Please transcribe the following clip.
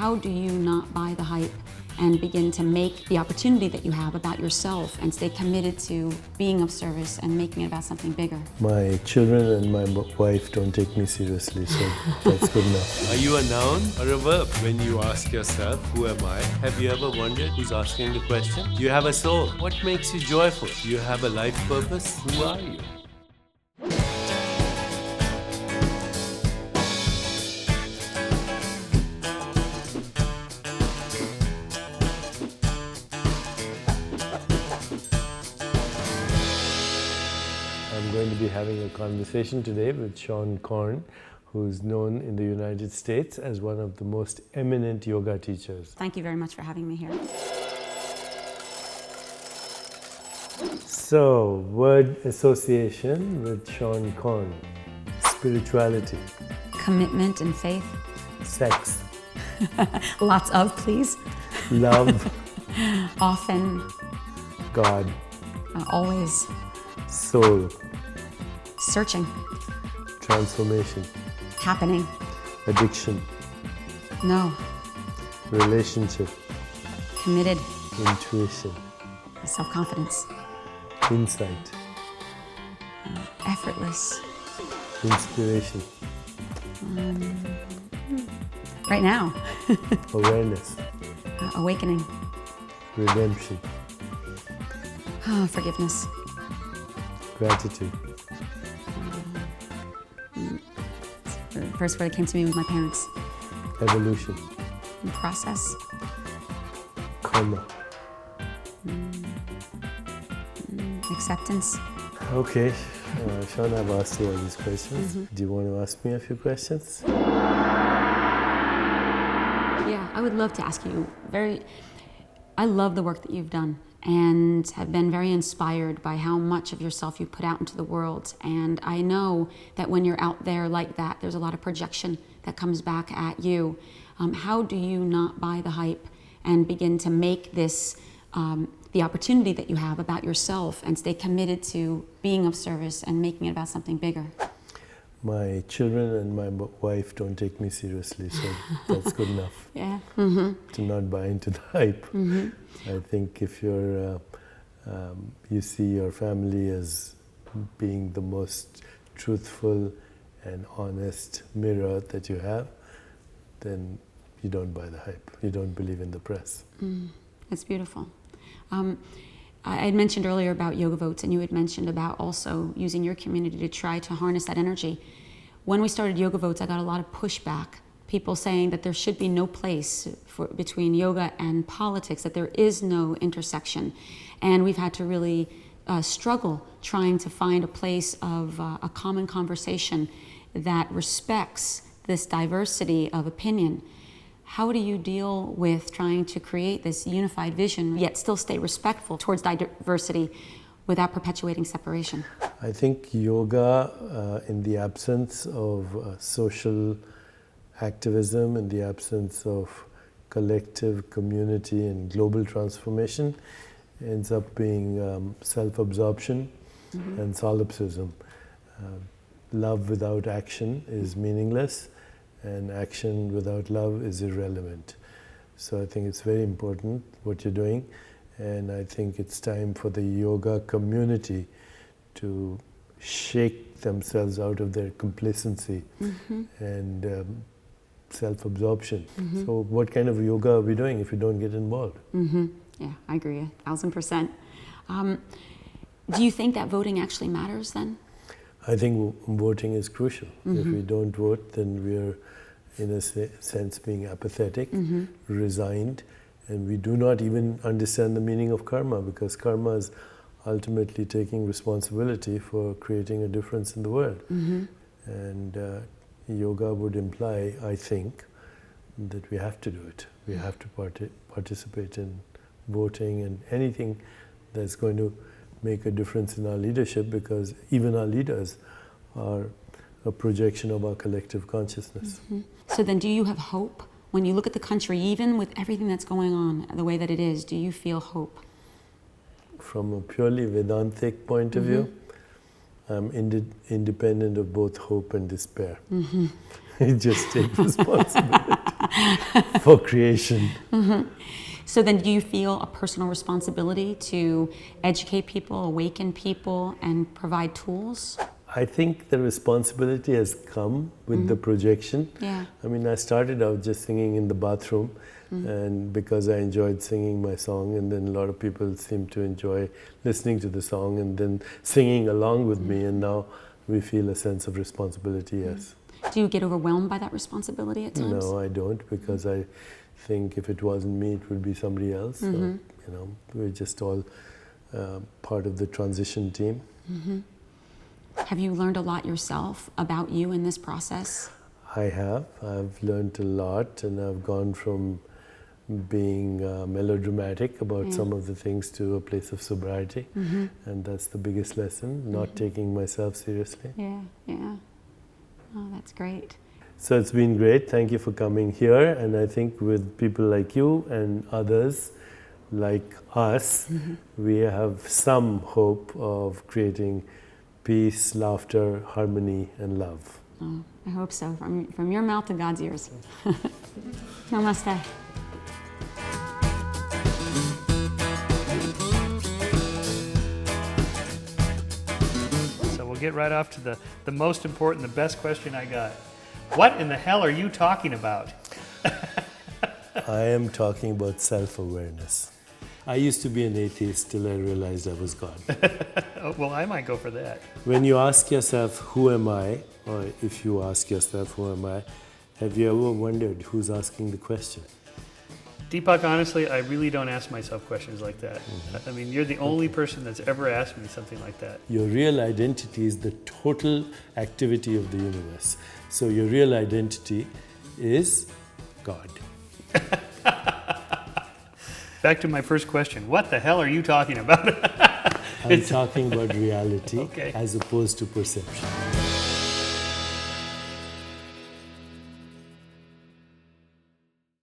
How do you not buy the hype and begin to make the opportunity that you have about yourself and stay committed to being of service and making it about something bigger? My children and my wife don't take me seriously, so that's good enough. Are you a noun or a verb? When you ask yourself, who am I? Have you ever wondered who's asking the question? Do you have a soul? What makes you joyful? Do you have a life purpose? Who are you? I'm going to be having a conversation today with Seane Corn, who's known in the United States as one of the most eminent yoga teachers. Thank you very much for having me here. So, word association with Seane Corn. Spirituality. Commitment and faith. Sex. Lots of, please. Love. Often. God. Always. Soul. Searching. Transformation. Happening. Addiction. No. Relationship. Committed. Intuition. Self-confidence. Insight. Effortless. Inspiration. Right now. Awareness. Awakening. Redemption. Forgiveness. Gratitude. The first word that came to me was my parents. Evolution. Process. Karma. Acceptance. Okay, Sean, I've asked you all these questions. Do you want to ask me a few questions? Yeah, I would love to ask you I love the work that you've done and have been very inspired by how much of yourself you put out into the world. And I know that when you're out there like that, there's a lot of projection that comes back at you. How do you not buy the hype and begin to make this the opportunity that you have about yourself and stay committed to being of service and making it about something bigger? My children and my wife don't take me seriously, so that's good enough. Yeah. To not buy into the hype. I think if you're, you see your family as being the most truthful and honest mirror that you have, then you don't buy the hype. You don't believe in the press. That's beautiful. I had mentioned earlier about yoga votes, and you had mentioned about also using your community to try to harness that energy. When we started yoga votes, I got a lot of pushback. People saying that there should be no place between yoga and politics, that there is no intersection. And we've had to really struggle trying to find a place of a common conversation that respects this diversity of opinion. How do you deal with trying to create this unified vision, yet still stay respectful towards diversity without perpetuating separation? I think yoga, in the absence of social activism, in the absence of collective community and global transformation, ends up being self-absorption and solipsism. Love without action is meaningless, and action without love is irrelevant. So I think it's very important what you're doing, and I think it's time for the yoga community to shake themselves out of their complacency and self-absorption. So what kind of yoga are we doing if we don't get involved? Yeah, I agree 1,000%. Do you think that voting actually matters then? I think voting is crucial. If we don't vote, then we're in a sense being apathetic, resigned, and we do not even understand the meaning of karma, because karma is ultimately taking responsibility for creating a difference in the world. And yoga would imply, I think, that we have to do it. We have to participate in voting and anything that's going to make a difference in our leadership, because even our leaders are a projection of our collective consciousness. So then do you have hope? When you look at the country, even with everything that's going on, the way that it is, do you feel hope? From a purely Vedantic point of view, I'm independent of both hope and despair. Just take responsibility for creation. So then do you feel a personal responsibility to educate people, awaken people, and provide tools? I think the responsibility has come with the projection. Yeah. I mean, I started out just singing in the bathroom, and because I enjoyed singing my song, and then a lot of people seem to enjoy listening to the song and then singing along with me, and now we feel a sense of responsibility, yes. Do you get overwhelmed by that responsibility at times? No, I don't, because I think if it wasn't me, it would be somebody else. So, you know, we're just all part of the transition team. Have you learned a lot yourself about you in this process? I have. I've learned a lot, and I've gone from being melodramatic about some of the things to a place of sobriety, and that's the biggest lesson, not taking myself seriously. Yeah, yeah. Oh, that's great. So it's been great. Thank you for coming here, and I think with people like you and others like us, we have some hope of creating peace, laughter, harmony, and love. Oh, I hope so. From your mouth to God's ears. Namaste. So we'll get right off to the most important, the best question I got. What in the hell are you talking about? I am talking about self-awareness. I used to be an atheist till I realized I was God. Oh, well, I might go for that. When you ask yourself, who am I? Or if you ask yourself, who am I? Have you ever wondered who's asking the question? Deepak, honestly, I really don't ask myself questions like that. I mean, you're the only person that's ever asked me something like that. Your real identity is the total activity of the universe. So your real identity is God. Back to my first question. What the hell are you talking about? I'm talking about reality Okay. as opposed to perception.